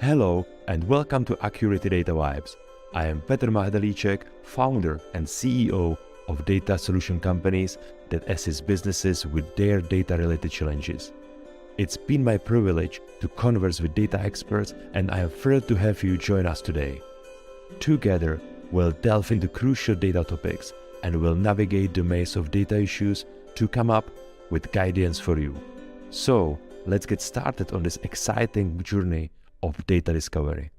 Hello and welcome to Accurate Data Vibes. I am Petr Mahdalicek, founder and CEO of data solution companies that assist businesses with their data-related challenges. It's been my privilege to converse with data experts, and I am thrilled to have you join us today. Together, we'll delve into crucial data topics and we'll navigate the maze of data issues to come up with guidance for you. So, let's get started on this exciting journey of data discovery.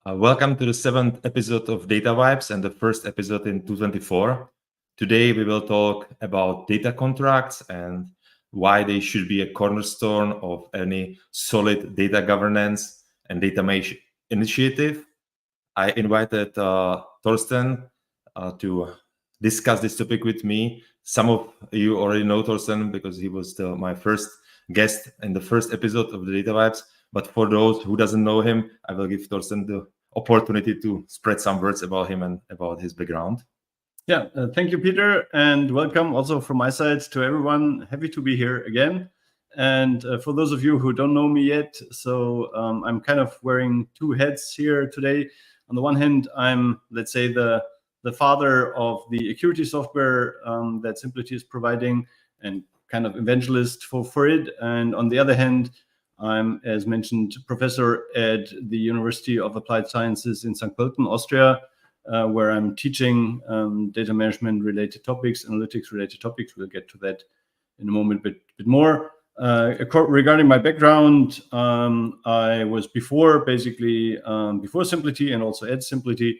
Welcome to the 7th episode of Data Vibes and the first episode in 2024. Today we will talk about data contracts and why they should be a cornerstone of any solid data governance and data mesh initiative. I invited Thorsten to discuss this topic with me. Some of you already know Thorsten because he was my first guest in the first episode of the Data Vibes. But for those who doesn't know him, I will give Thorsten the opportunity to spread some words about him and about his background. Yeah, thank you, Peter, and welcome also from my side to everyone. Happy to be here again. And for those of you who don't know me yet, so I'm kind of wearing two hats here today. On the one hand, I'm, let's say, the father of the Accurity software that Simplity is providing and kind of evangelist for it. And on the other hand, I'm, as mentioned, professor at the University of Applied Sciences in St. Pölten, Austria, where I'm teaching data management related topics, analytics related topics. We'll get to that in a moment, bit more. Regarding my background, I was before Simplity and also at Simplity,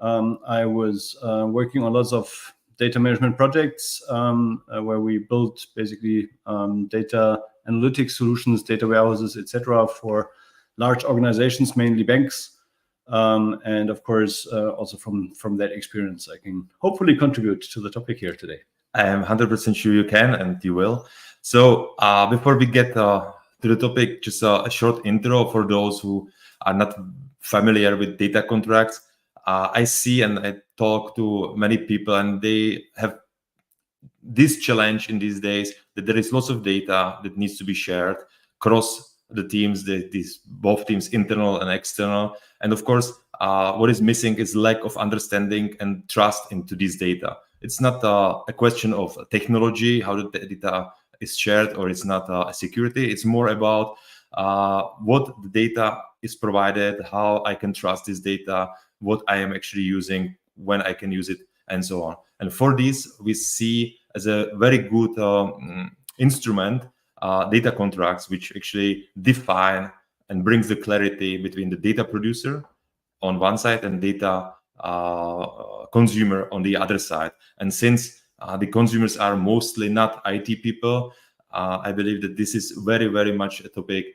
I was working on lots of data management projects where we built basically data analytics solutions, data warehouses, etc., for large organizations, mainly banks. And of course, also from that experience, I can hopefully contribute to the topic here today. I am 100% sure you can and you will. So before we get to the topic, just a short intro for those who are not familiar with data contracts. I see and I talk to many people and they have this challenge in these days that there is lots of data that needs to be shared across the teams, both teams, internal and external. And of course, what is missing is lack of understanding and trust into this data. It's not a question of technology, how the data is shared, or it's not a security. It's more about what the data is provided, how I can trust this data, what I am actually using, when I can use it, and so on. And for this, we see as a very good instrument data contracts, which actually define and brings the clarity between the data producer on one side and data consumer on the other side. And since the consumers are mostly not IT people, I believe that this is very, very much a topic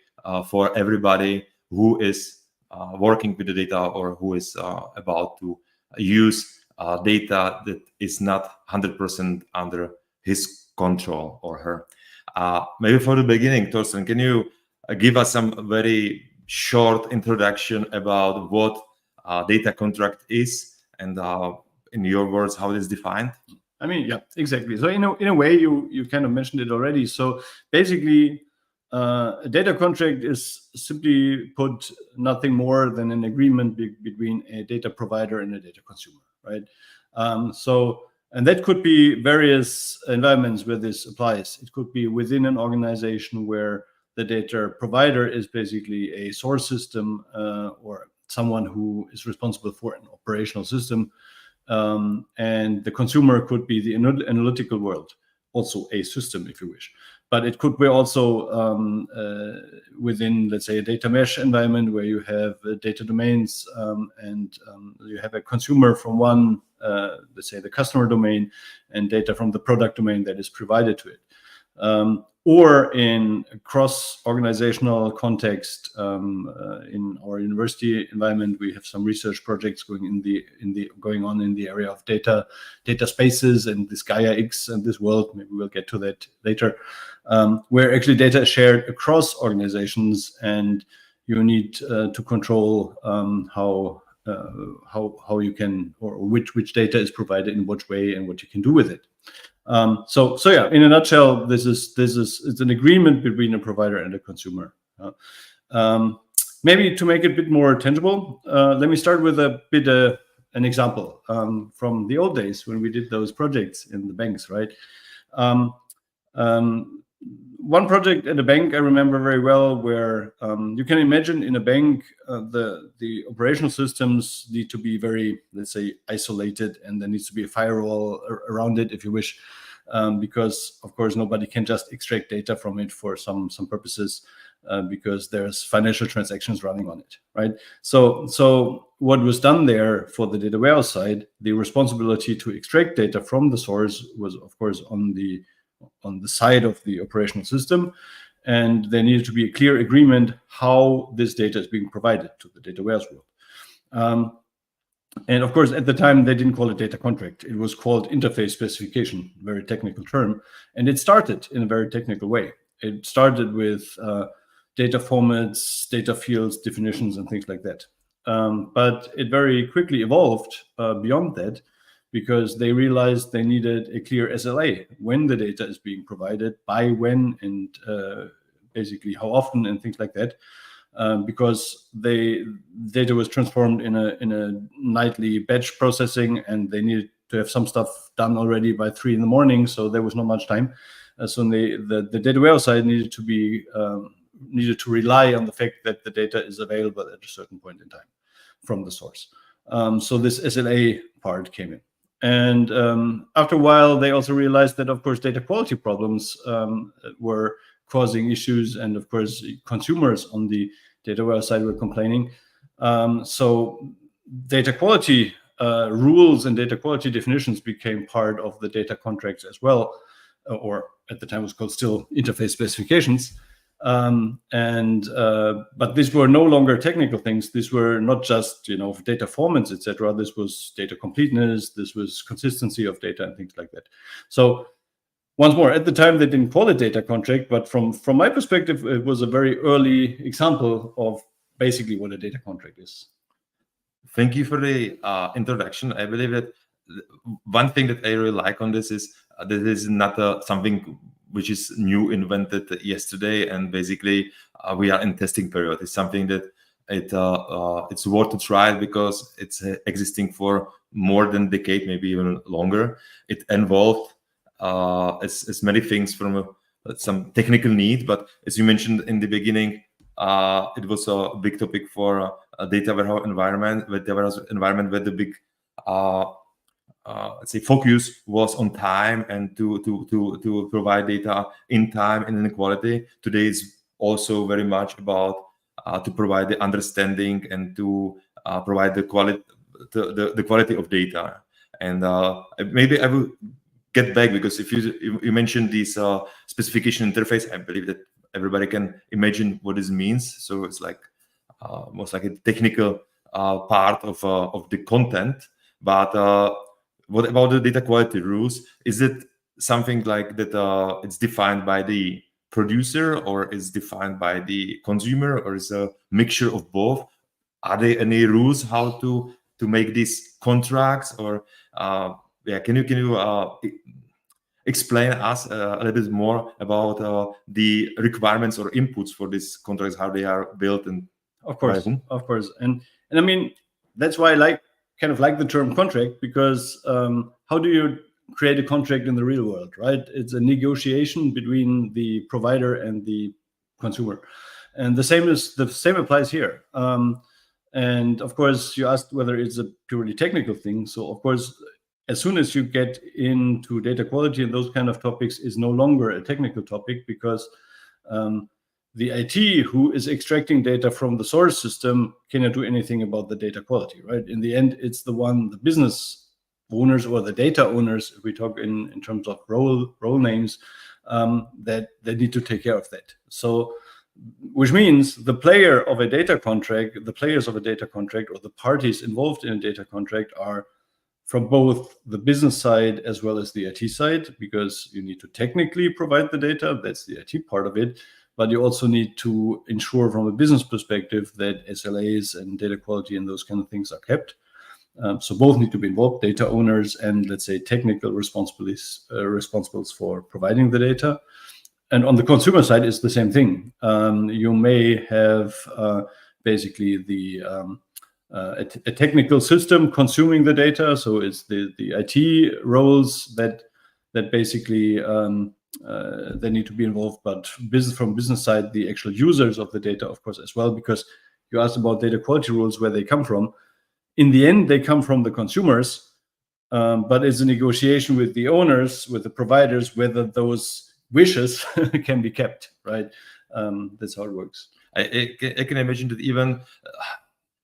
for everybody who is working with the data or who is about to use data that is not 100% under his control or her. Maybe for the beginning, Thorsten, can you give us some very short introduction about what data contract is and in your words, how it is defined? I mean, yeah, exactly. So in a way, you kind of mentioned it already. So basically, a data contract is simply put nothing more than an agreement between a data provider and a data consumer, right? And that could be various environments where this applies. It could be within an organization where the data provider is basically a source system or someone who is responsible for an operational system. And the consumer could be the analytical world, also a system if you wish. But it could be also within, let's say, a data mesh environment where you have data domains and you have a consumer from one, let's say, the customer domain and data from the product domain that is provided to it. Or in a cross-organizational context, in our university environment, we have some research projects going on in the area of data spaces and this Gaia X and this world. Maybe we'll get to that later, where actually data is shared across organizations, and you need to control how you can, or which data is provided in which way and what you can do with it. So yeah, in a nutshell, it's an agreement between a provider and a consumer. Maybe to make it a bit more tangible, let me start with an example from the old days when we did those projects in the banks, right? One project at a bank I remember very well, where you can imagine in a bank the operational systems need to be very, let's say, isolated, and there needs to be a firewall around it, if you wish, because of course nobody can just extract data from it for some purposes, because there's financial transactions running on it, right? So what was done there for the data warehouse side, the responsibility to extract data from the source was of course on the side of the operational system, and there needed to be a clear agreement how this data is being provided to the data warehouse world. And of course, at the time, they didn't call it data contract. It was called interface specification, very technical term. And it started in a very technical way. It started with data formats, data fields, definitions, and things like that. But it very quickly evolved beyond that, because they realized they needed a clear SLA when the data is being provided, by when, and basically how often, and things like that. Because data was transformed in a nightly batch processing, and they needed to have some stuff done already by 3 a.m, so there was not much time. So the data warehouse side needed to rely on the fact that the data is available at a certain point in time from the source. So this SLA part came in. And after a while, they also realized that, of course, data quality problems were causing issues, and of course, consumers on the data warehouse side were complaining. So data quality rules and data quality definitions became part of the data contracts as well, or at the time it was called still interface specifications. But these were no longer technical things. These were not just, data formats, etc. This was data completeness. This was consistency of data and things like that. So once more, at the time they didn't call it data contract, but from my perspective, it was a very early example of basically what a data contract is. Thank you for the introduction. I believe that one thing that I really like on this is that this is not something which is new, invented yesterday, and basically we are in testing period. It's something that it's worth to try, because it's existing for more than a decade, maybe even longer. It involved as many things from some technical need, but as you mentioned in the beginning, it was a big topic for a data warehouse environment, where the big let's say focus was on time and to provide data in time and in quality. Today is also very much about to provide the understanding and to provide the quality of data. And maybe I will get back, because if you mentioned this specification interface, I believe that everybody can imagine what this means. So it's like most like a technical part of the content. But what about the data quality rules? Is it something like that it's defined by the producer, or is defined by the consumer, or is a mixture of both? Are there any rules how to make these contracts, or can you explain us a little bit more about the requirements or inputs for these contracts, how they are built? And of course, and I mean, that's why I kind of like the term contract, because how do you create a contract in the real world, right? It's a negotiation between the provider and the consumer, and the same applies here. And of course, you asked whether it's a purely technical thing. So of course, as soon as you get into data quality and those kind of topics, is no longer a technical topic, because the IT who is extracting data from the source system cannot do anything about the data quality, right? In the end, it's the business owners or the data owners, if we talk in terms of role names, that need to take care of that. So, which means the players of a data contract, or the parties involved in a data contract, are from both the business side as well as the IT side, because you need to technically provide the data. That's the IT part of it. But you also need to ensure from a business perspective that SLAs and data quality and those kind of things are kept. So both need to be involved, data owners and, let's say, technical responsibles for providing the data. And on the consumer side, it's the same thing. You may have basically a technical system consuming the data. So it's the IT roles that basically they need to be involved, but from business side, the actual users of the data, of course, as well, because you asked about data quality rules, where they come from. In the end, they come from the consumers, but it's a negotiation with the owners, with the providers, whether those wishes can be kept, right? That's how it works. I can imagine that even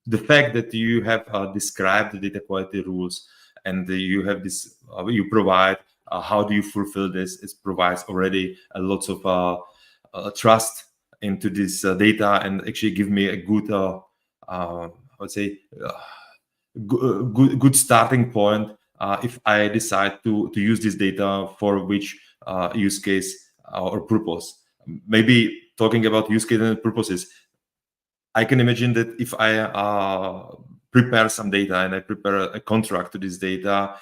the fact that you have described the data quality rules and you have this, you provide, how do you fulfill this? It provides already a lot of trust into this data, and actually give me a good, I would say, good starting point if I decide to use this data for which use case or purpose. Maybe talking about use case and purposes, I can imagine that if I prepare some data and I prepare a contract to this data,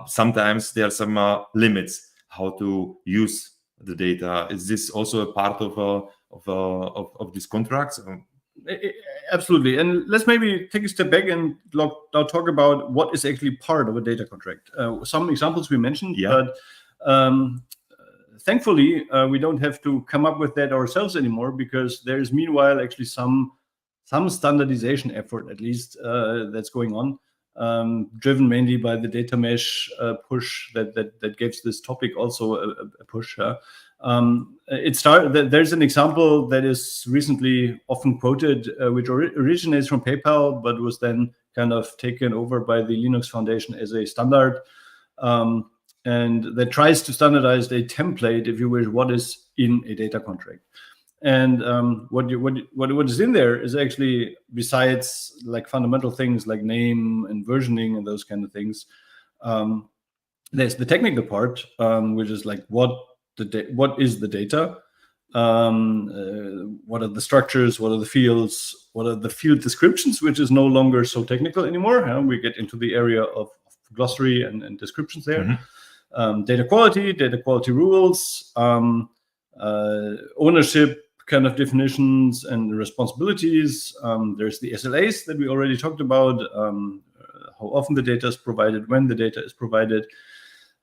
sometimes there are some limits how to use the data. Is this also a part of these contracts? Absolutely. And let's maybe take a step back and now talk about what is actually part of a data contract. Some examples we mentioned, but thankfully, we don't have to come up with that ourselves anymore, because there is meanwhile actually some standardization effort, at least, that's going on, driven mainly by the data mesh push that gives this topic also a push. There's an example that is recently often quoted, which originates from PayPal, but was then kind of taken over by the Linux Foundation as a standard. And that tries to standardize a template, if you wish, what is in a data contract. And what is in there is actually, besides like fundamental things like name and versioning and those kind of things, there's the technical part, which is like what is the data, what are the structures, what are the fields, what are the field descriptions, which is no longer so technical anymore. We get into the area of glossary and descriptions there. Mm-hmm. Data quality rules, ownership kind of definitions and responsibilities. There's the SLAs that we already talked about, how often the data is provided, when the data is provided.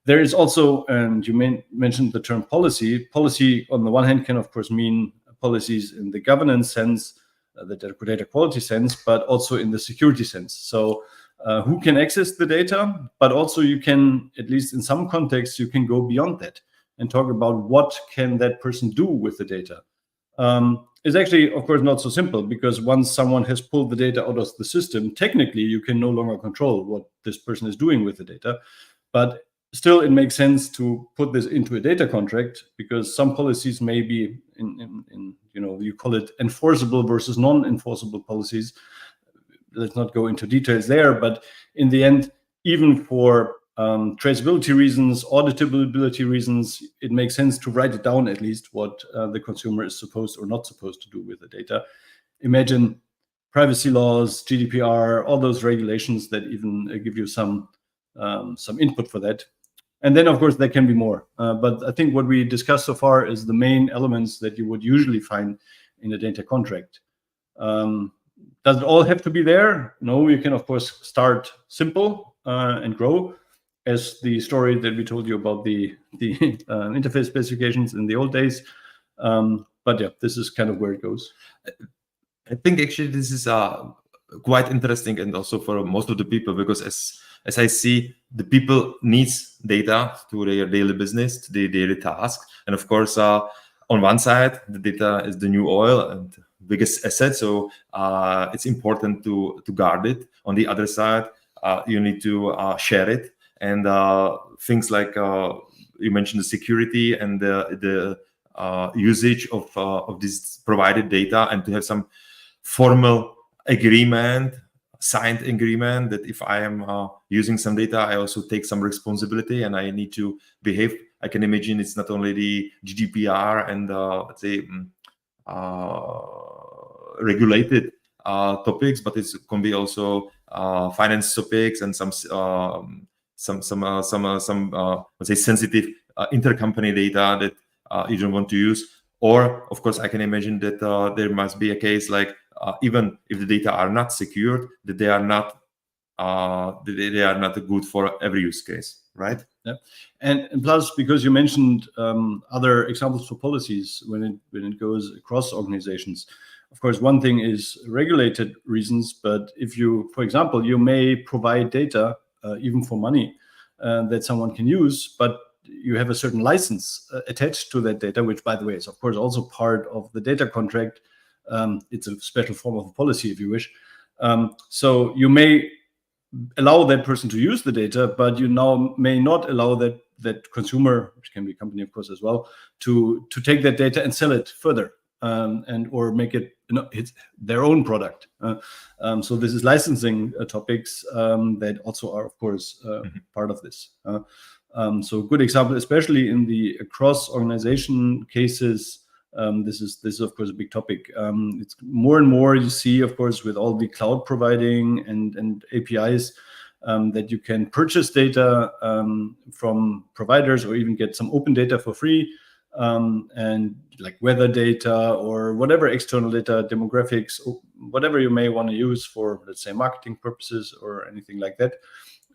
There is also, and you mentioned the term policy. Policy, on the one hand, can of course mean policies in the governance sense, the data quality sense, but also in the security sense. So who can access the data, but also you can, at least in some contexts, you can go beyond that and talk about what can that person do with the data. It's actually, of course, not so simple, because once someone has pulled the data out of the system, technically you can no longer control what this person is doing with the data. But still, it makes sense to put this into a data contract, because some policies may be in you call it enforceable versus non-enforceable policies. Let's not go into details there, but in the end, even for traceability reasons, auditability reasons, it makes sense to write it down, at least what the consumer is supposed or not supposed to do with the data. Imagine privacy laws, GDPR, all those regulations that even give you some input for that. And then, of course, there can be more. But I think what we discussed so far is the main elements that you would usually find in a data contract. Does it all have to be there? No, you can, of course, start simple and grow, as the story that we told you about the interface specifications in the old days. But yeah, this is kind of where it goes. I think actually this is quite interesting, and also for most of the people, because as I see, the people needs data to their daily business, to their daily task. And of course, on one side, the data is the new oil and biggest asset. So it's important to guard it. On the other side, you need to share it. And things like you mentioned, the security and the usage of this provided data, and to have some formal agreement, signed agreement, that if I am using some data, I also take some responsibility and I need to behave. I can imagine it's not only the GDPR and let's say regulated topics, but it can be also finance topics and some let's say sensitive intercompany data that you don't want to use. Or of course, I can imagine that there must be a case like even if the data are not secured, that they are not good for every use case, right? Yeah, and plus, because you mentioned other examples for policies when it goes across organizations. Of course, one thing is regulated reasons, but if you, for example, you may provide data even for money that someone can use, but you have a certain license attached to that data, which, by the way, is of course also part of the data contract. It's a special form of a policy, if you wish. So you may allow that person to use the data, but you now may not allow that consumer, which can be a company, of course, as well, to take that data and sell it further, and or make it it's their own product. So this is licensing topics that also are, of course, part of this. So good example, especially in the across organization cases. This is of course a big topic. It's more and more you see, of course, with all the cloud providing and APIs, that you can purchase data from providers or even get some open data for free, and like weather data or whatever external data, demographics, whatever you may want to use for, let's say, marketing purposes or anything like that.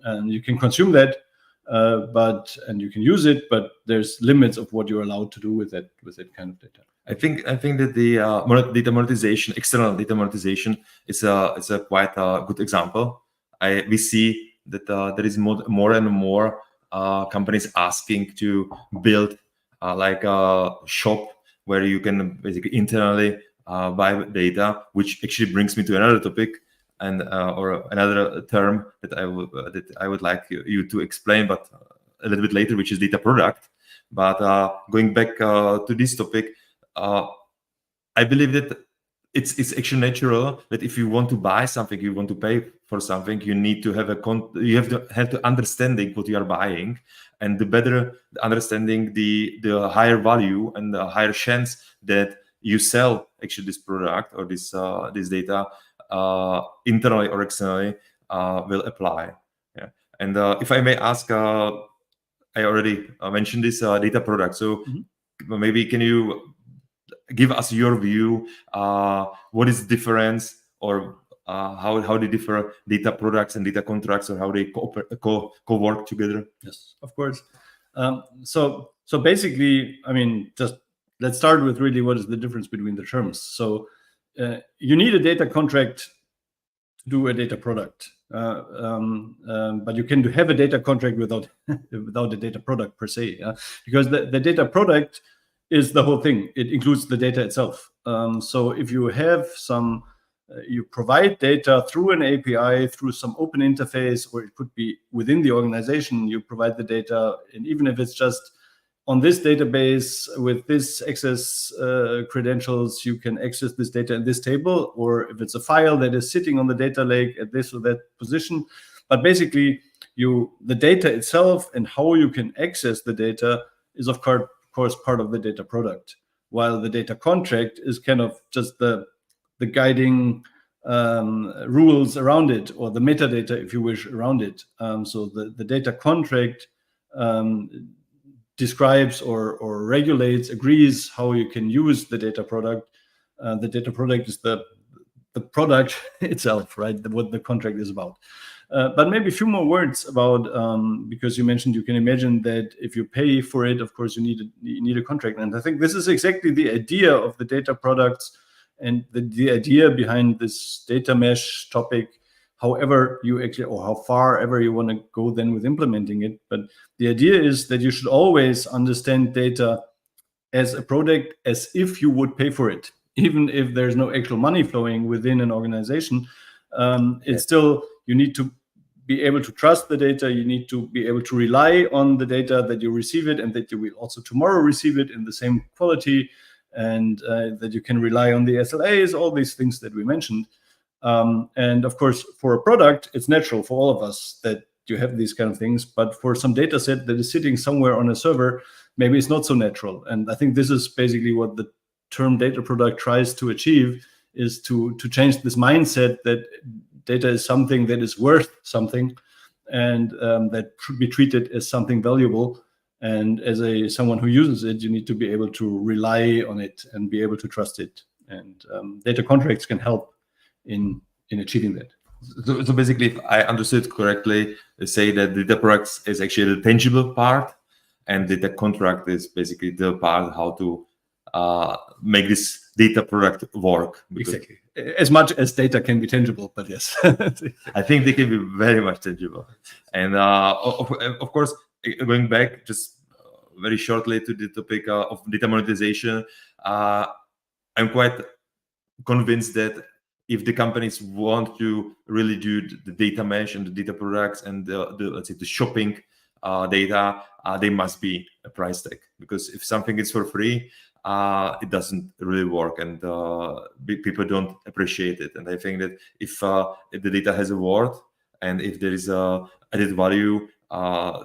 And you can consume that. And you can use it, but there's limits of what you're allowed to do with that kind of data. I think that the data monetization, external data monetization, is a quite good example. We see that there is more and more companies asking to build like a shop where you can basically internally buy data, which actually brings me to another topic. And or another term that I would like you to explain, but a little bit later, which is data product. But going back to this topic, I believe that it's actually natural that if you want to buy something, you want to pay for something, you need to have have to understanding what you are buying, and the better the understanding, the higher value and the higher chance that you sell actually this product or this data. Internally or externally will apply. Yeah. And if I may ask, I already mentioned this data product. So maybe can you give us your view? What is the difference, or how they differ data products and data contracts, or how they co-work together? Yes, of course. So basically, I mean, just let's start with really what is the difference between the terms. So you need a data contract to do a data product, but you can have a data contract without a data product per se, because the data product is the whole thing. It includes the data itself. So if you have you provide data through an API, through some open interface, or it could be within the organization, you provide the data, and even if it's just on this database with this access credentials, you can access this data in this table, or if it's a file that is sitting on the data lake at this or that position. But basically, the data itself and how you can access the data is of course part of the data product, while the data contract is kind of just the guiding rules around it, or the metadata, if you wish, around it. So the data contract describes or regulates, agrees how you can use the data product. The data product is the product itself, right? What the contract is about. But maybe a few more words about, because you mentioned you can imagine that if you pay for it, of course, you need a contract. And I think this is exactly the idea of the data products and the idea behind this data mesh topic. However you actually, or how far ever you want to go then with implementing it. But the idea is that you should always understand data as a product, as if you would pay for it, even if there's no actual money flowing within an organization. It's still, you need to be able to trust the data. You need to be able to rely on the data, that you receive it and that you will also tomorrow receive it in the same quality, and that you can rely on the SLAs, all these things that we mentioned. And of course, for a product, it's natural for all of us that you have these kind of things. But for some data set that is sitting somewhere on a server, maybe it's not so natural. And I think this is basically what the term data product tries to achieve, is to change this mindset that data is something that is worth something, and that should be treated as something valuable. And as someone who uses it, you need to be able to rely on it and be able to trust it. And data contracts can help in achieving that. So basically, if I understood correctly, they say that the data products is actually the tangible part, and the data contract is basically the part how to make this data product work. Exactly. As much as data can be tangible, but yes. I think they can be very much tangible. And of course, going back just very shortly to the topic of data monetization, I'm quite convinced that if the companies want to really do the data mesh and the data products and let's say the shopping data, they must be a price tag, because if something is for free, it doesn't really work, and people don't appreciate it. And I think that if the data has a worth and if there is a added value,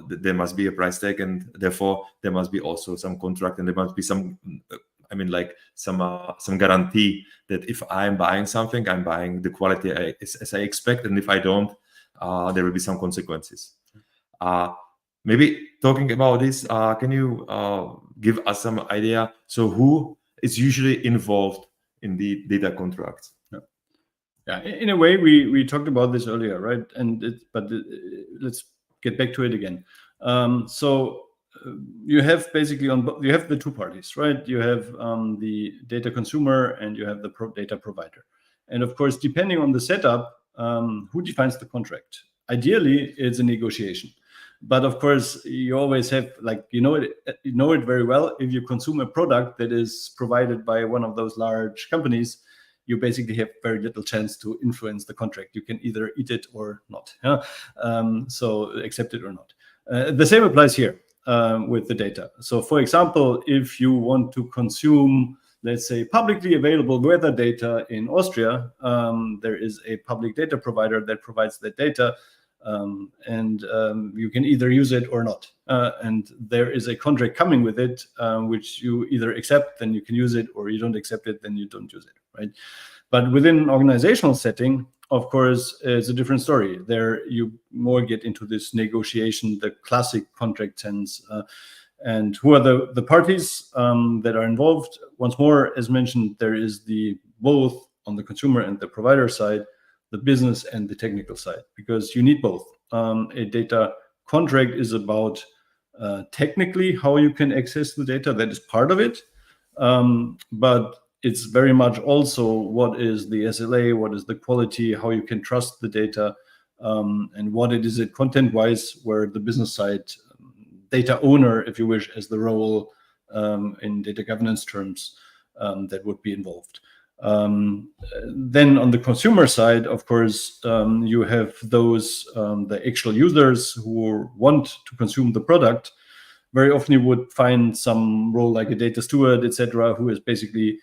there must be a price tag, and therefore there must be also some contract, and there must be some some guarantee that if I'm buying something, I'm buying the quality as I expect, and if I don't, there will be some consequences. Maybe talking about this, can you give us some idea? So who is usually involved in the data contracts? Yeah, in a way, we talked about this earlier, right? Let's get back to it again. So you have basically you have the two parties, right? You have the data consumer and you have the data provider. And of course, depending on the setup, who defines the contract? Ideally, it's a negotiation. But of course, you always have, like, you know it very well. If you consume a product that is provided by one of those large companies, you basically have very little chance to influence the contract. You can either eat it or not. Yeah? So accept it or not. The same applies here with the data. So for example, if you want to consume, let's say, publicly available weather data in Austria, there is a public data provider that provides that data. You can either use it or not. And there is a contract coming with it, which you either accept, then you can use it, or you don't accept it, then you don't use it, right? But within an organizational setting, of course, it's a different story. There you more get into this negotiation, the classic contract sense. And who are the parties that are involved? Once more, as mentioned, there is both on the consumer and the provider side, the business and the technical side, because you need both. A data contract is about technically how you can access the data. That is part of it. But it's very much also what is the SLA, what is the quality, how you can trust the data, and what it is content-wise, where the business side, data owner, if you wish, as the role in data governance terms, that would be involved. Then on the consumer side, of course, you have those, the actual users who want to consume the product. Very often you would find some role like a data steward, etc., who is basically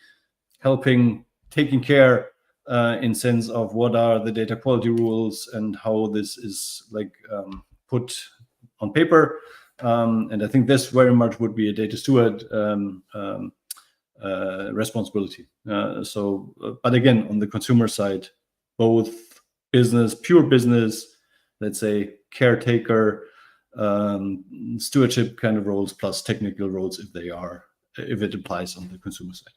helping, taking care in sense of what are the data quality rules and how this is put on paper. And I think this very much would be a data steward responsibility. But again, on the consumer side, both business, pure business, let's say caretaker, stewardship kind of roles, plus technical roles if it applies on the consumer side.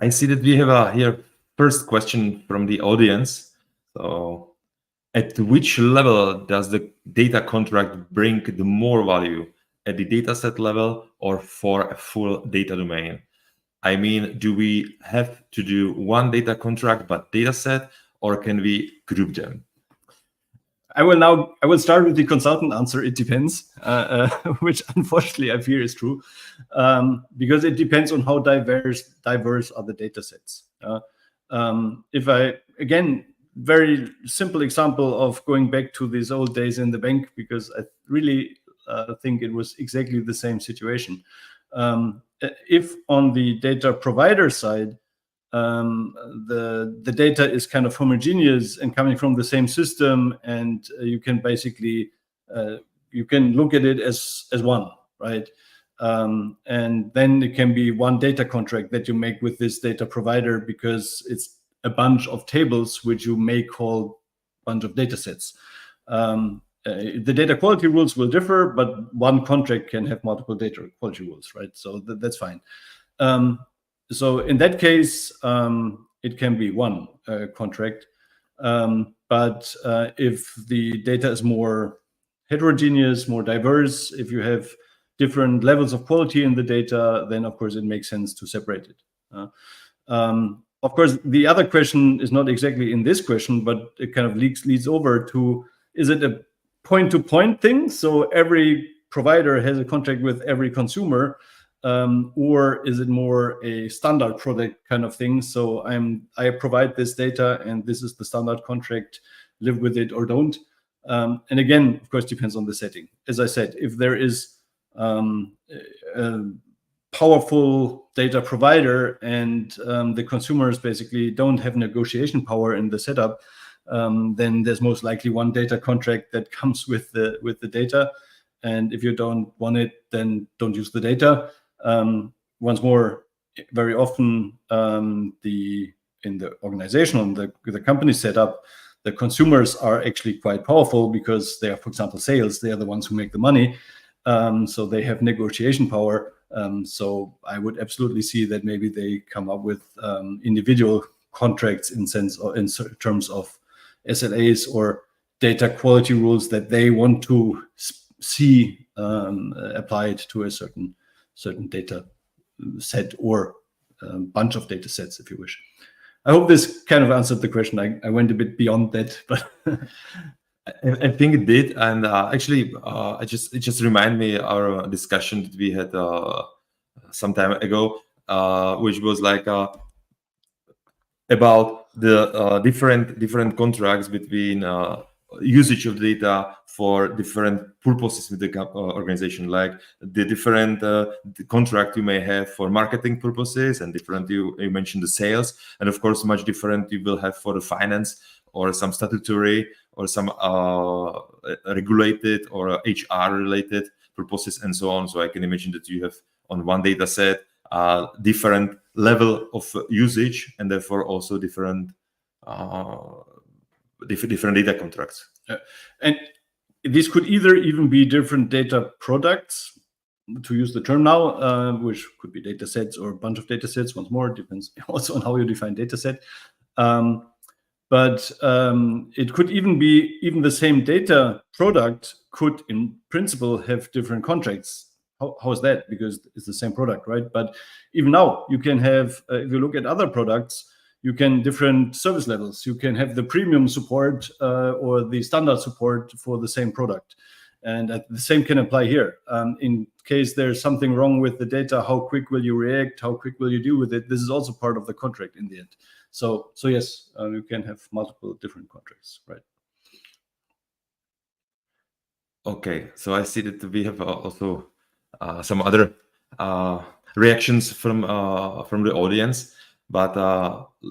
I see that we have here first question from the audience. So at which level does the data contract bring the more value? At the dataset level or for a full data domain? I mean, do we have to do one data contract but dataset, or can we group them? I will start with the consultant answer. It depends, which unfortunately I fear is true, because it depends on how diverse are the data sets. If I, again, very simple example of going back to these old days in the bank, because I really think it was exactly the same situation. If on the data provider side, the data is kind of homogeneous and coming from the same system, and you can basically you can look at it as one, right? And then it can be one data contract that you make with this data provider, because it's a bunch of tables which you may call bunch of data sets. the data quality rules will differ, but one contract can have multiple data quality rules, right? So that's fine. So in that case, it can be one contract. But if the data is more heterogeneous, more diverse, if you have different levels of quality in the data, then of course it makes sense to separate it. Of course, the other question is not exactly in this question, but it kind of leads over to, is it a point-to-point thing? So every provider has a contract with every consumer, or is it more a standard product kind of thing? So I provide this data and this is the standard contract, live with it or don't. And again, of course, depends on the setting. As I said, if there is a powerful data provider and the consumers basically don't have negotiation power in the setup, then there's most likely one data contract that comes with the data. And if you don't want it, then don't use the data. Once more, very often in the organization, on the company setup, the consumers are actually quite powerful because they are, for example, sales. They are the ones who make the money. So they have negotiation power. So I would absolutely see that maybe they come up with individual contracts in terms of SLAs or data quality rules that they want to see applied to a certain data set or bunch of data sets, if you wish. I hope this kind of answered the question. I went a bit beyond that, but I think it did. And actually, it just reminded me our discussion that we had some time ago, which was like about the different contracts between usage of data for different purposes with the organization, like the different the contract you may have for marketing purposes, and different you mentioned the sales, and of course much different you will have for the finance or some statutory or some regulated or HR related purposes and so on. So I can imagine that you have on one data set different level of usage and therefore also different data contracts. And this could either even be different data products, to use the term now, which could be data sets or a bunch of data sets. Once more, it depends also on how you define data set. But it could even be the same data product could in principle have different contracts. How is that? Because it's the same product, right? But even now you can have, if you look at other products, you can different service levels. You can have the premium support or the standard support for the same product. And the same can apply here. In case there's something wrong with the data, how quick will you react? How quick will you deal with it? This is also part of the contract in the end. So yes, you can have multiple different contracts, right? Okay, so I see that we have also some other reactions from the audience. But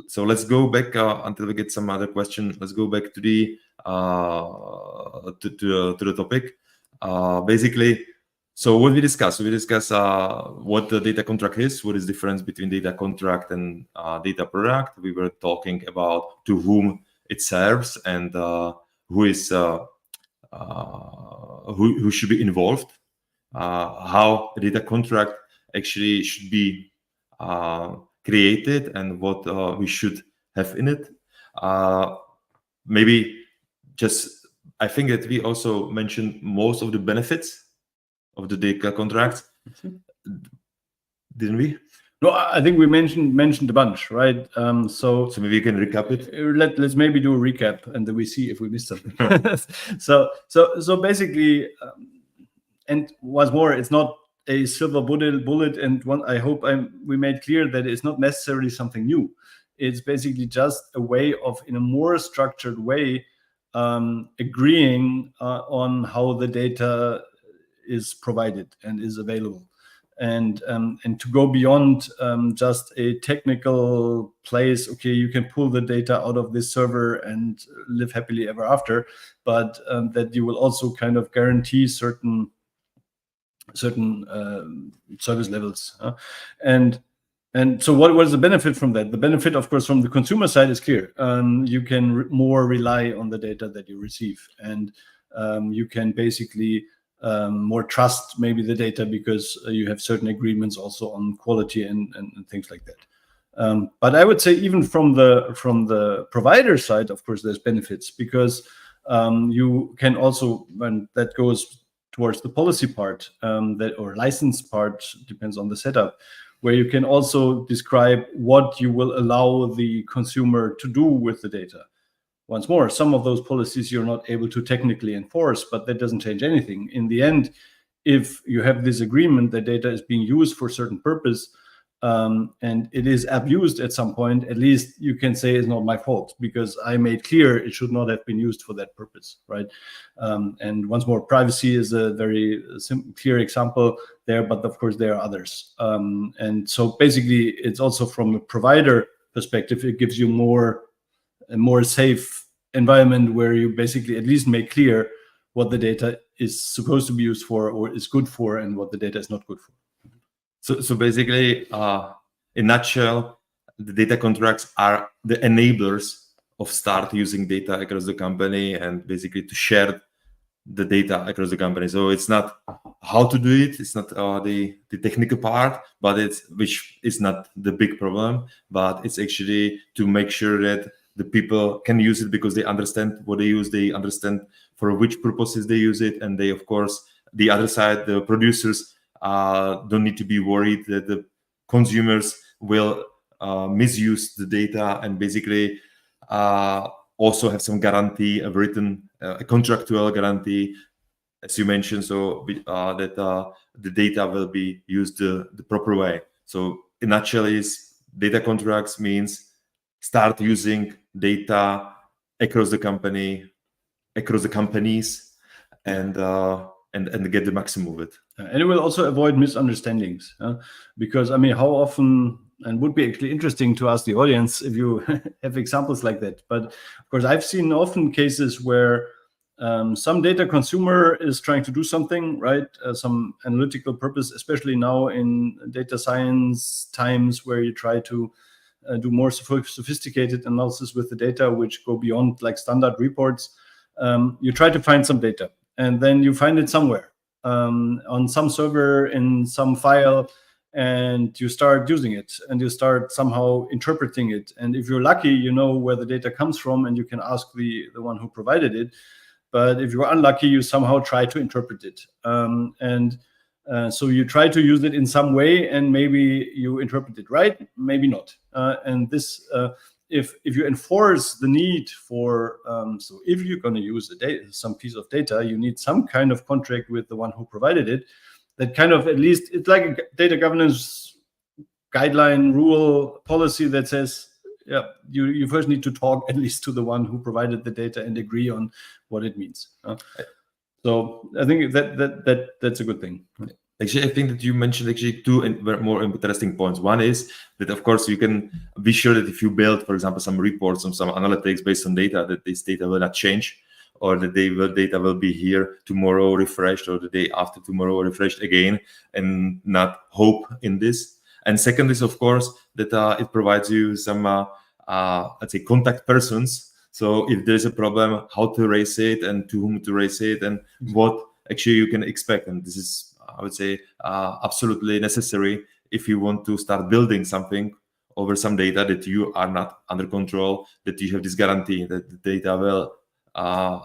so let's go back until we get some other question. Let's go back to the to the topic. Basically, so what we discuss what the data contract is, what is the difference between data contract and data product. We were talking about to whom it serves and who is who should be involved, how a data contract actually should be created and what we should have in it. Maybe just, I think that we also mentioned most of the benefits of the data contracts, didn't we? No, I think we mentioned a bunch, right? So maybe you can recap it. Let's maybe do a recap and then we see if we missed something. So basically, and once more, it's not a silver bullet, and I hope we made clear that it's not necessarily something new. It's basically just a way of, in a more structured way, agreeing on how the data is provided and is available, and to go beyond just a technical place. Okay, you can pull the data out of this server and live happily ever after, but that you will also kind of guarantee certain service levels, and so what is the benefit from that? The benefit, of course, from the consumer side is clear. You can more rely on the data that you receive, and you can basically more trust maybe the data because you have certain agreements also on quality and things like that. But I would say even from the provider side, of course, there's benefits because you can also, when that goes towards the policy part, that or license part, depends on the setup, where you can also describe what you will allow the consumer to do with the data. Once more, some of those policies you're not able to technically enforce, but that doesn't change anything. In the end, if you have this agreement that data is being used for a certain purpose, and it is abused at some point, at least you can say it's not my fault because I made clear it should not have been used for that purpose, right? And once more, privacy is a very clear example there, but of course there are others. And so basically, it's also from a provider perspective, it gives you a more safe environment where you basically at least make clear what the data is supposed to be used for or is good for and what the data is not good for. So basically, in a nutshell, the data contracts are the enablers of start using data across the company and basically to share the data across the company. So it's not how to do it, it's not the technical part, but which is not the big problem, but it's actually to make sure that the people can use it because they understand what they use, they understand for which purposes they use it, and they, of course, the other side, the producers, don't need to be worried that the consumers will misuse the data and basically also have some guarantee, a written, a contractual guarantee, as you mentioned, so that the data will be used the proper way. So in a nutshell, is data contracts means start using data across the company, across the companies, and get the maximum of it. And it will also avoid misunderstandings, because I mean, how often, and would be actually interesting to ask the audience if you have examples like that. But of course, I've seen often cases where some data consumer is trying to do something, right? Some analytical purpose, especially now in data science times where you try to do more sophisticated analysis with the data, which go beyond like standard reports. You try to find some data and then you find it somewhere on some server in some file, and you start using it and you start somehow interpreting it. And if you're lucky, you know where the data comes from and you can ask the one who provided it. But if you're unlucky, you somehow try to interpret it. So you try to use it in some way, and maybe you interpret it right, maybe not. And this, if you enforce the need for, so if you're going to use some piece of data, you need some kind of contract with the one who provided it. That kind of, at least, it's like a data governance guideline, rule, policy that says, yeah, you first need to talk at least to the one who provided the data and agree on what it means. So I think that's a good thing. Actually, I think that you mentioned actually two more interesting points. One is that, of course, you can be sure that if you build, for example, some reports or some analytics based on data, that this data will not change, or that data will be here tomorrow refreshed, or the day after tomorrow refreshed again, and not hope in this. And second is, of course, that it provides you some, let's say, contact persons. So if there's a problem, how to raise it and to whom to raise it and what actually you can expect. And this is, I would say, absolutely necessary if you want to start building something over some data that you are not under control, that you have this guarantee that the data will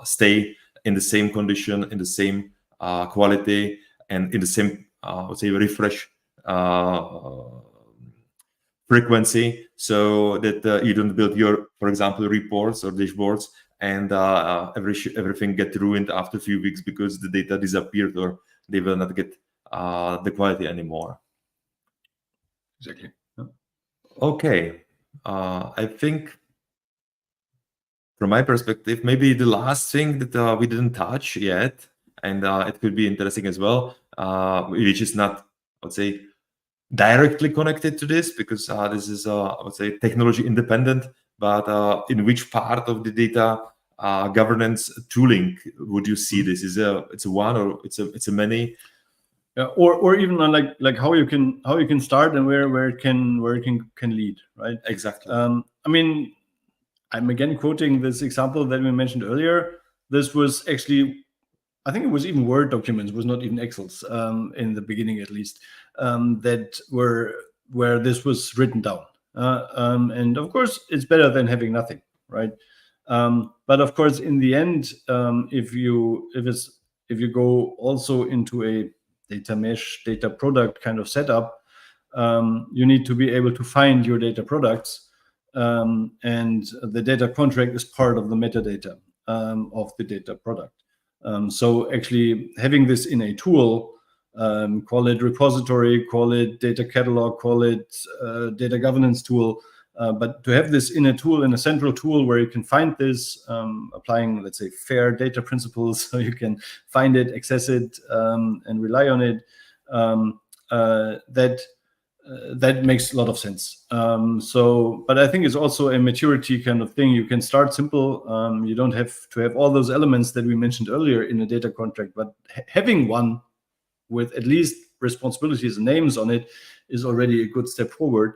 stay in the same condition, in the same quality, and in the same, I would say, refresh frequency, so that you don't build your, for example, reports or dashboards and everything get ruined after a few weeks because the data disappeared or they will not get the quality anymore. Exactly. Yeah. Okay. I think from my perspective, maybe the last thing that we didn't touch yet, and it could be interesting as well, which is not, I would say, directly connected to this, because this is, I would say, technology independent, but in which part of the data governance tooling would you see this? It's a one, or it's a many? Yeah, or even on like how you can start and where it can lead, right? Exactly. I mean, I'm again quoting this example that we mentioned earlier. This was actually I think it was even Word documents, was not even Excel's in the beginning, at least, that were where this was written down. And of course, it's better than having nothing, right? But of course, in the end, if you go also into a data mesh, data product kind of setup, you need to be able to find your data products, and the data contract is part of the metadata of the data product. So actually having this in a tool, call it repository, call it data catalog, call it data governance tool, but to have this in a tool, in a central tool where you can find this, applying, let's say, fair data principles, so you can find it, access it, and rely on it, that makes a lot of sense. But I think it's also a maturity kind of thing. You can start simple. You don't have to have all those elements that we mentioned earlier in a data contract, but having one with at least responsibilities and names on it is already a good step forward.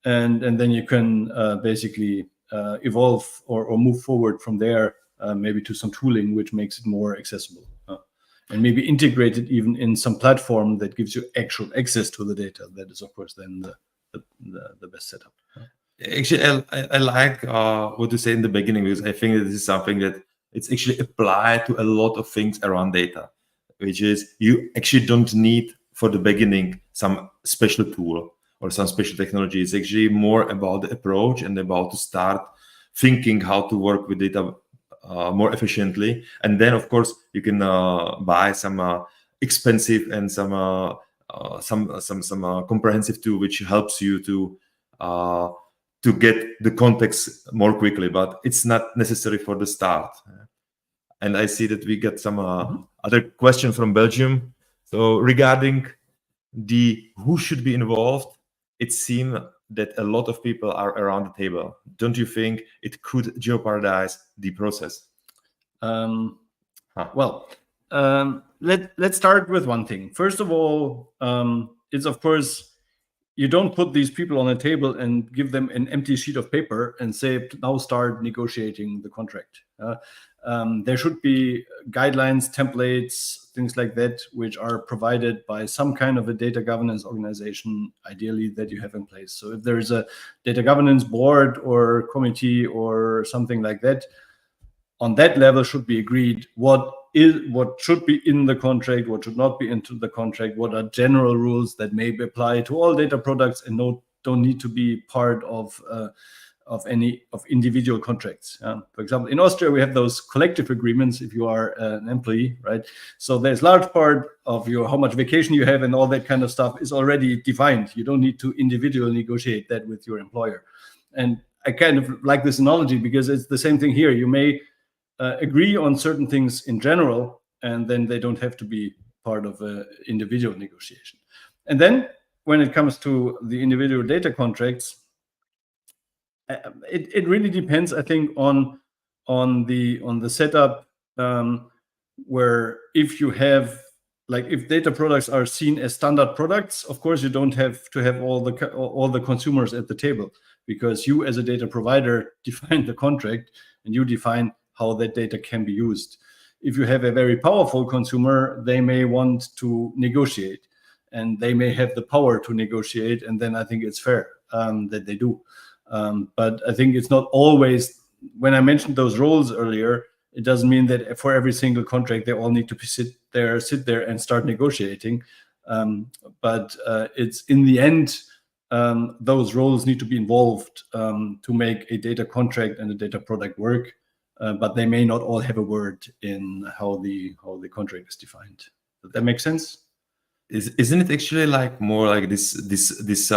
And then you can basically evolve or move forward from there, maybe to some tooling which makes it more accessible. And maybe integrate it even in some platform that gives you actual access to the data. That is, of course, then the best setup. Actually, I like what you say in the beginning, because I think that this is something that it's actually applied to a lot of things around data, which is you actually don't need for the beginning some special tool or some special technology. It's actually more about the approach and about to start thinking how to work with data more efficiently. And then, of course, you can buy some expensive and some comprehensive tool which helps you to get the context more quickly. But it's not necessary for the start. And I see that we get some other question from Belgium. So regarding the who should be involved, it seems that a lot of people are around the table. Don't you think it could jeopardize the process? Well, let's start with one thing. First of all, it's, of course, you don't put these people on a table and give them an empty sheet of paper and say, now start negotiating the contract. There should be guidelines, templates, things like that, which are provided by some kind of a data governance organization, ideally, that you have in place. So if there is a data governance board or committee or something like that, on that level should be agreed what should be in the contract, what should not be into the contract, what are general rules that may apply to all data products and don't need to be part of any of individual contracts. For example, in Austria, we have those collective agreements if you are an employee, right? So there's large part of how much vacation you have and all that kind of stuff is already defined. You don't need to individually negotiate that with your employer. And I kind of like this analogy because it's the same thing here. You may agree on certain things in general, and then they don't have to be part of an individual negotiation. And then when it comes to the individual data contracts, it really depends, I think, on the setup, where if you have, like, if data products are seen as standard products, of course you don't have to have all the consumers at the table, because you as a data provider define the contract and you define how that data can be used. If you have a very powerful consumer, they may want to negotiate and they may have the power to negotiate, and then I think it's fair that they do. But I think it's not always, when I mentioned those roles earlier, it doesn't mean that for every single contract they all need to sit there and start negotiating. But it's in the end, those roles need to be involved to make a data contract and a data product work. But they may not all have a word in how the contract is defined. Does that make sense? Isn't it actually like more like this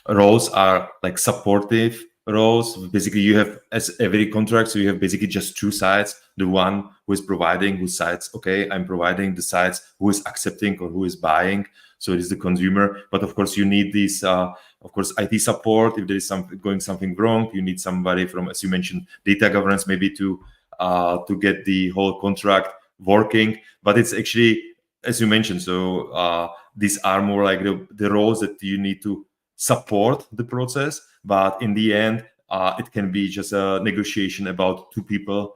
roles are like supportive roles? Basically, you have, as every contract, so you have basically just two sides. The one who is providing, whose sides, okay, I'm providing, the sides who is accepting or who is buying. So it is the consumer. But of course, you need this, of course, IT support. If there is something wrong, you need somebody from, as you mentioned, data governance, maybe to get the whole contract working. But it's actually, as you mentioned, so these are more like the roles that you need to support the process. But in the end, it can be just a negotiation about two people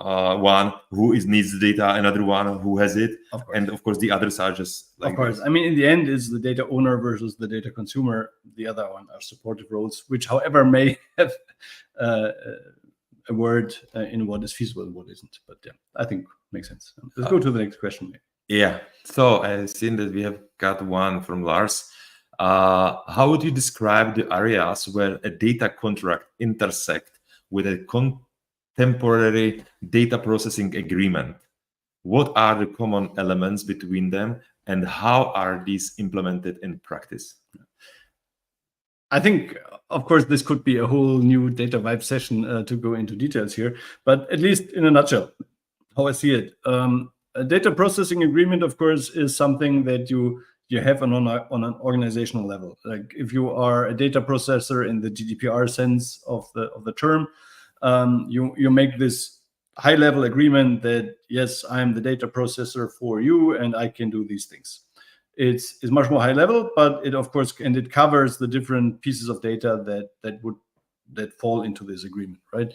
one who needs the data, another one who has it, Of course. and of course the others are just like of course. this. I mean, in the end, is the data owner versus the data consumer. The other one are supportive roles, which, however, may have a word in what is feasible and what isn't. But yeah, I think makes sense. Let's go to the next question. Yeah. So I've seen that we have got one from Lars. How would you describe the areas where a data contract intersect with a contemporary data processing agreement? What are the common elements between them, and how are these implemented in practice? I think, of course, this could be a whole new data vibe session to go into details here, but at least in a nutshell, how I see it. A data processing agreement, of course, is something that you have on an organizational level. Like if you are a data processor in the GDPR sense of the term, you make this high-level agreement that, yes, I'm the data processor for you and I can do these things. It's much more high level, but it, of course, and it covers the different pieces of data that fall into this agreement, right?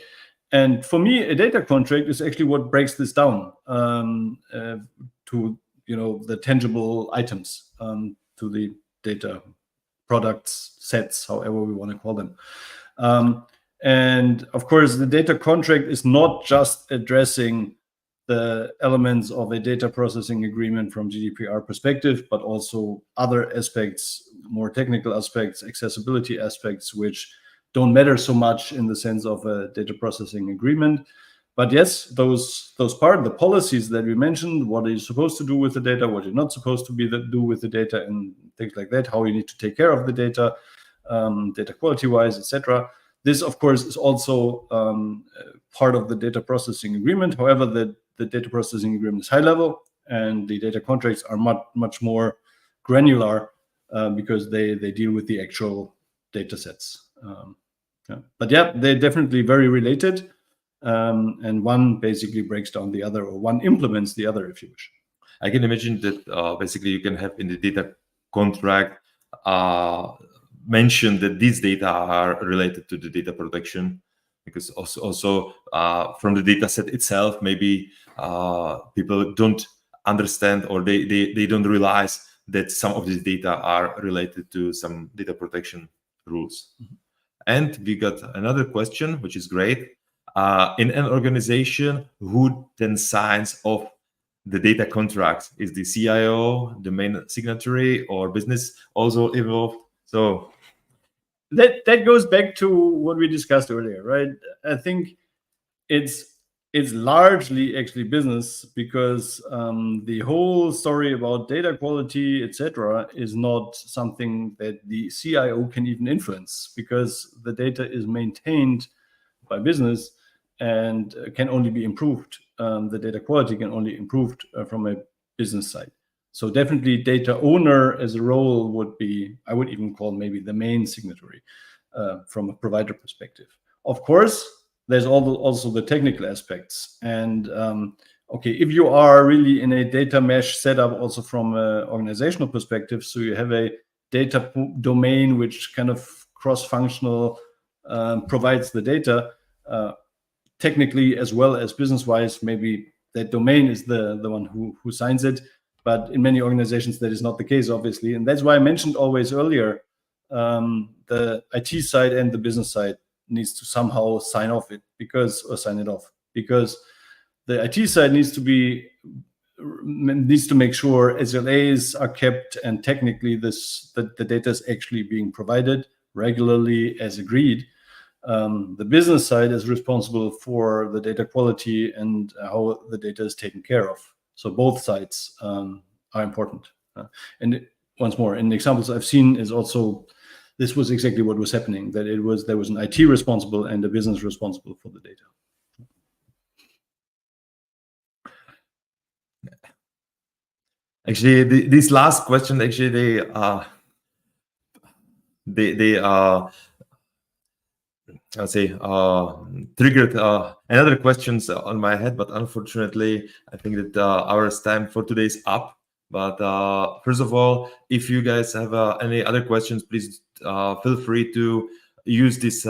And for me, a data contract is actually what breaks this down to the tangible items, to the data products, sets, however we want to call them. And of course, the data contract is not just addressing the elements of a data processing agreement from GDPR perspective, but also other aspects, more technical aspects, accessibility aspects, which don't matter so much in the sense of a data processing agreement. But yes, those part, the policies that we mentioned, what are you supposed to do with the data, what you're not supposed to do with the data, and things like that, how you need to take care of the data, data quality-wise, etc. This, of course, is also part of the data processing agreement. However, the data processing agreement is high level, and the data contracts are much more granular because they deal with the actual data sets. But yeah, they're definitely very related, and one basically breaks down the other, or one implements the other, if you wish. I can imagine that basically you can have in the data contract mention that these data are related to the data protection, because also from the data set itself, maybe people don't understand, or they don't realize that some of these data are related to some data protection rules. Mm-hmm. And we got another question, which is great. In an organization, who then signs off the data contracts? Is the CIO the main signatory, or business also involved? So that goes back to what we discussed earlier, right? I think it's largely actually business, because the whole story about data quality, etc., is not something that the CIO can even influence, because the data is maintained by business and can only be improved. The data quality can only be improved from a business side. So definitely data owner as a role would be, I would even call maybe the main signatory from a provider perspective. Of course, there's also the technical aspects. And okay, if you are really in a data mesh setup also from an organizational perspective, so you have a data domain which kind of cross-functional provides the data, technically as well as business-wise, maybe that domain is the one who signs it. But in many organizations, that is not the case, obviously. And that's why I mentioned always earlier, the IT side and the business side needs to somehow sign it off, because the IT side needs to make sure SLAs are kept, and technically the data is actually being provided regularly as agreed. The business side is responsible for the data quality and how the data is taken care of. So both sides are important. And once more, in the examples I've seen is also, this was exactly what was happening, that there was an IT responsible and a business responsible for the data. Actually, this last question, actually, they I'll say triggered another questions on my head, but unfortunately, I think that our time for today is up. But first of all, if you guys have any other questions, please feel free to use this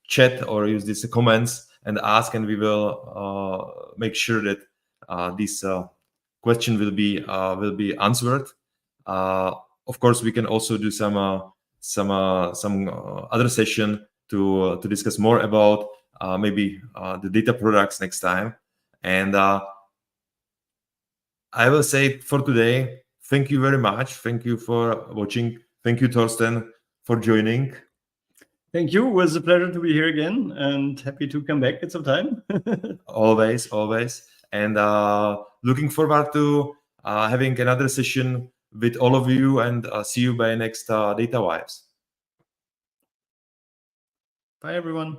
chat or use these comments, and ask, and we will make sure that this question will be answered. Of course, we can also do some other session to discuss more about maybe the data products next time. And I will say for today, thank you very much. Thank you for watching. Thank you, Torsten, for joining. Thank you. It was a pleasure to be here again, and happy to come back at some time. Always. And looking forward to having another session with all of you, and see you by next Data Vibes. Bye, everyone.